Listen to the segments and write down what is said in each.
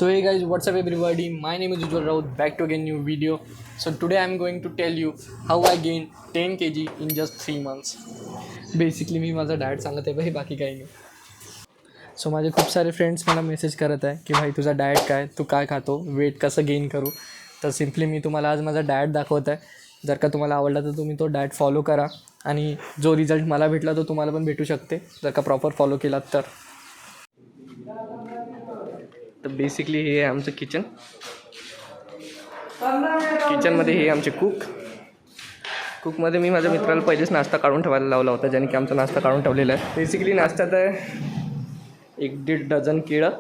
So hey guys, what's up everybody? My name is Ujjwal Raut, back to again new video. So today I'm going to tell you how I gained 10 kg in just 3 months. Basically मी माझा diet सांगत आहे भाई, बाकी काही नाही. So माझे खूप सारे फ्रेंड्स मला मेसेज करत आहे की भाई तुझा डाएट काय, तू काय खातो, वेट कसं गेन करू. तर सिम्पली मी तुम्हाला आज माझा डाएट दाखवत आहे. जर का तुम्हाला आवडला तर तुम्ही तो डाएट फॉलो करा आणि जो रिझल्ट मला भेटला तो तुम्हाला पण भेटू शकते जर का प्रॉपर फॉलो केलात तर. तर बेसिकली हे आहे आमचं किचन. किचनमध्ये हे आमचे कुकमध्ये मी माझ्या मित्राला पहिलेच नाश्ता काढून ठेवायला लावला होता, ज्याने की आमचा नाश्ता काढून ठेवलेला आहे. बेसिकली नाश्त्यात आहे 1-1.5 डझन केळं,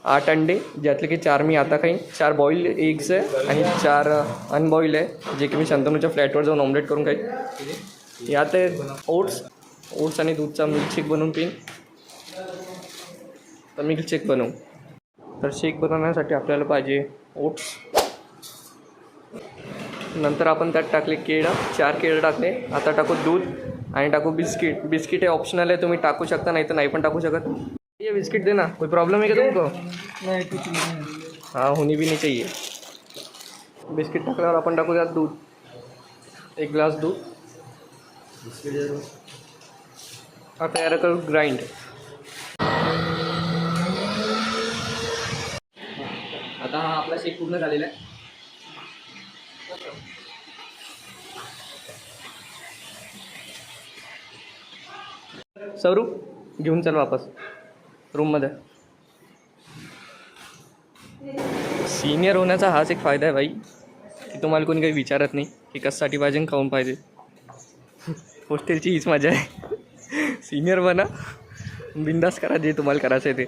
8 अंडे, ज्यातले की 4 मी आता खाईन, 4 बॉईल एग्स आहे आणि 4 अनबॉईल आहे, जे की मी शंतनूच्या फ्लॅटवर जाऊन ऑमलेट करून खाईन. यात आहे ओट्स आणि दूधचा मिल्कशेक बनवून पिईन. तर मिल्कशेक बनवू. तर शेक बनवण्यासाठी आपल्याला पाहिजे ओट्स. नंतर आपण त्यात टाकले केळं, 4 केळं टाकले. आता टाकू दूध आणि टाकू बिस्किट हे ऑप्शनल आहे, तुम्ही टाकू शकता, नाही तर नाही पण टाकू शकत. ये बिस्किट देना, कोई प्रॉब्लम है क्या तुमको? नहीं, कुछ नहीं है. हाँ, होनी भी नहीं चाहिए. बिस्किट टाकल्यावर आपण टाकू त्यात दूध, 1 ग्लास दूध. आता याला करू ग्राइंड. आता हा आपला शेक पूर्ण झालेला आहे. सौरू घेऊन चल वापस रूममध्ये. सिनियर होण्याचा हाच एक फायदा आहे भाई, की तुम्हाला कोणी काही विचारत नाही की कशासाठी पाहिजे आणि खाऊन पाहिजे. हॉस्टेलची हीच मजा आहे. सिनियर बना, बिंदास करा जे तुम्हाला करायचं आहे ते.